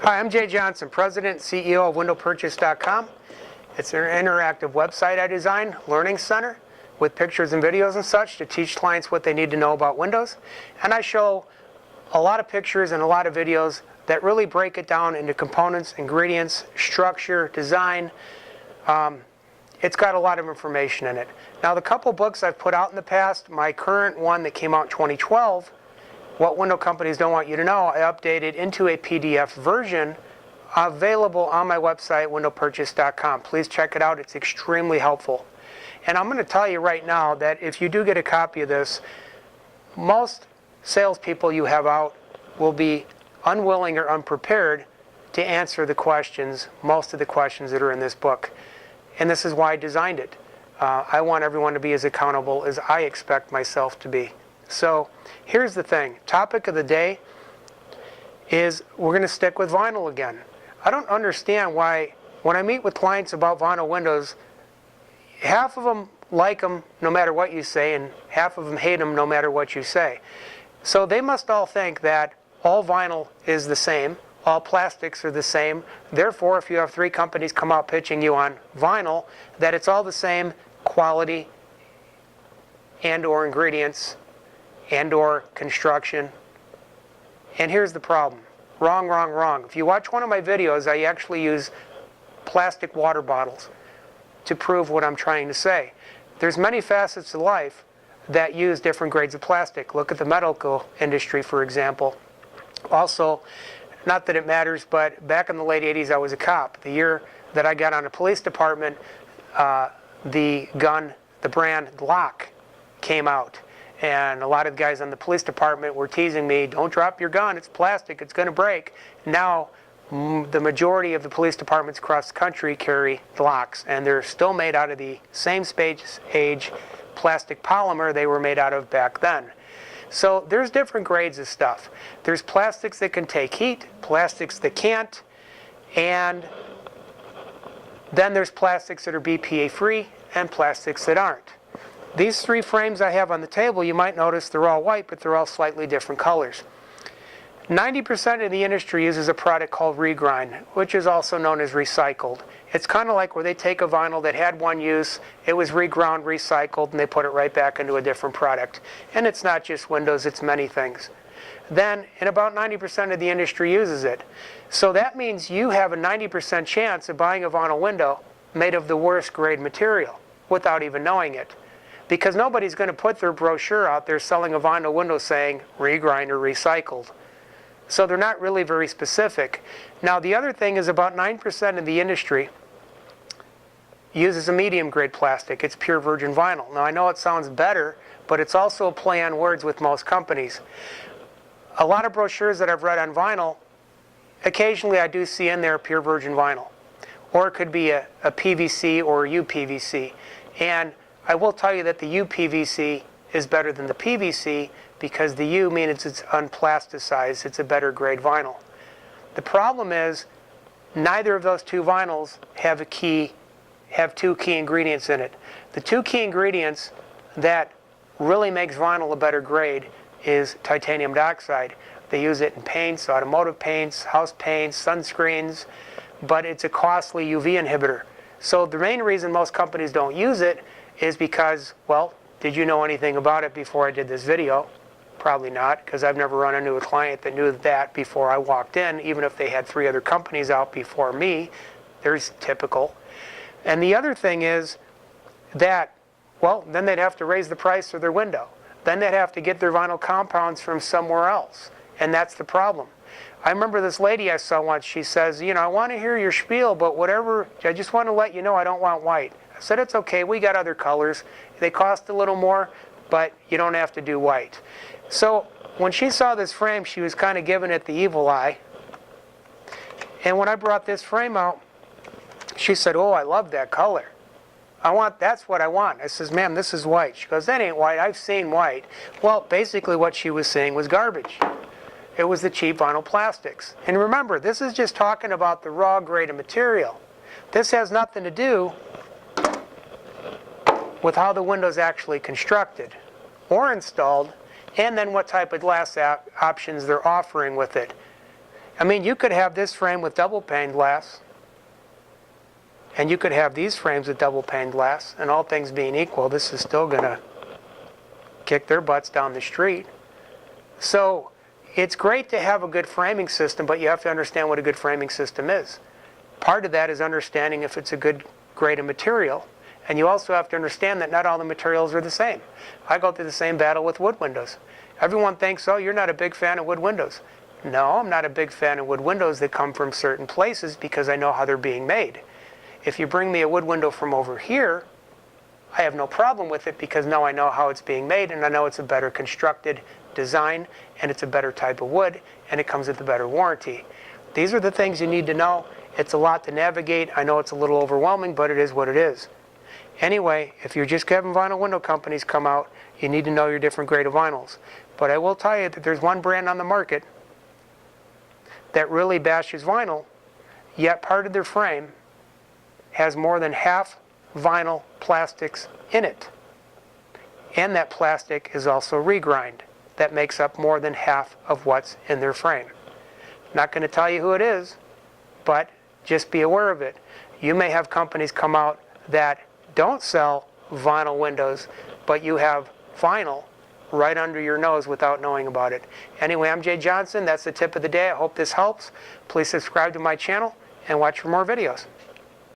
Hi, I'm Jay Johnson, President and CEO of WindowPurchase.com. It's an interactive website I designed, learning center, with pictures and videos and such to teach clients what they need to know about Windows. And I show a lot of pictures and a lot of videos that really break it down into components, ingredients, structure, design. It's got a lot of information in it. Now, the couple books I've put out in the past, my current one that came out in 2012, What Window Companies Don't Want You to Know, I updated into a PDF version available on my website, WindowPurchase.com. Please check it out. It's extremely helpful. And I'm going to tell you right now that if you do get a copy of this, most salespeople you have out will be unwilling or unprepared to answer the questions, most of the questions that are in this book. And this is why I designed it. I want everyone to be as accountable as I expect myself to be. So here's the thing. Topic of the day is we're going to stick with vinyl again. I don't understand why when I meet with clients about vinyl windows, half of them like them no matter what you say, and half of them hate them no matter what you say. So they must all think that all vinyl is the same, all plastics are the same. Therefore, if you have three companies come out pitching you on vinyl, that it's all the same quality and or ingredients and or construction. And here's the problem. Wrong, wrong, wrong. If you watch one of my videos, I actually use plastic water bottles to prove what I'm trying to say. There's many facets of life that use different grades of plastic. Look at the medical industry, for example. Also, not that it matters, but back in the late 80s, I was a cop. The year that I got on a police department, the gun, the brand Glock came out. And a lot of the guys on the police department were teasing me, don't drop your gun, it's plastic, it's going to break. Now, the majority of the police departments across the country carry Glocks, and they're still made out of the same age plastic polymer they were made out of back then. So there's different grades of stuff. There's plastics that can take heat, plastics that can't, and then there's plastics that are BPA free and plastics that aren't. These three frames I have on the table, you might notice they're all white, but they're all slightly different colors. 90% of the industry uses a product called regrind, which is also known as recycled. It's kind of like where they take a vinyl that had one use, it was reground, recycled, and they put it right back into a different product. And it's not just Windows, it's many things. Then, and about 90% of the industry uses it. So that means you have a 90% chance of buying a vinyl window made of the worst grade material without even knowing it. Because nobody's going to put their brochure out there selling a vinyl window saying regrind or recycled. So they're not really very specific. Now the other thing is about 9% of the industry uses a medium grade plastic. It's pure virgin vinyl. Now I know it sounds better, but it's also a play on words with most companies. A lot of brochures that I've read on vinyl, occasionally I do see in there pure virgin vinyl. Or it could be a PVC or a UPVC. And I will tell you that the UPVC is better than the PVC because the U means it's unplasticized. It's a better grade vinyl. The problem is neither of those two vinyls have two key ingredients in it. The two key ingredients that really makes vinyl a better grade is titanium dioxide. They use it in paints, automotive paints, house paints, sunscreens, but it's a costly UV inhibitor. So the main reason most companies don't use it is because, well, did you know anything about it before I did this video? Probably not, because I've never run into a client that knew that before I walked in, even if they had 3 other companies out before me. There's typical. And the other thing is that, well, then they'd have to raise the price of their window. Then they'd have to get their vinyl compounds from somewhere else. And that's the problem. I remember this lady I saw once, she says, you know, I want to hear your spiel, but whatever, I just want to let you know I don't want white. I said, it's okay, we got other colors. They cost a little more, but you don't have to do white. So when she saw this frame, she was kind of giving it the evil eye. And when I brought this frame out, she said, oh, I love that color. That's what I want. I says, ma'am, this is white. She goes, that ain't white, I've seen white. Well, basically what she was saying was garbage. It was the cheap vinyl plastics. And remember, this is just talking about the raw grade of material. This has nothing to do with how the window's actually constructed or installed, and then what type of glass options they're offering with it. I mean, you could have this frame with double pane glass, and you could have these frames with double pane glass, and all things being equal, this is still going to kick their butts down the street. So it's great to have a good framing system, but you have to understand what a good framing system is. Part of that is understanding if it's a good grade of material, and you also have to understand that not all the materials are the same. I go through the same battle with wood windows. Everyone thinks, oh, you're not a big fan of wood windows. No, I'm not a big fan of wood windows that come from certain places because I know how they're being made. If you bring me a wood window from over here, I have no problem with it because now I know how it's being made, and I know it's a better constructed design, and it's a better type of wood, and it comes with a better warranty. These are the things you need to know. It's a lot to navigate. I know it's a little overwhelming, but it is what it is. Anyway, if you're just having vinyl window companies come out, you need to know your different grade of vinyls. But I will tell you that there's one brand on the market that really bashes vinyl, yet part of their frame has more than half vinyl plastics in it. And that plastic is also regrind. That makes up more than half of what's in their frame. Not going to tell you who it is, but just be aware of it. You may have companies come out that don't sell vinyl windows, but you have vinyl right under your nose without knowing about it. Anyway, I'm Jay Johnson. That's the tip of the day. I hope this helps. Please subscribe to my channel and watch for more videos.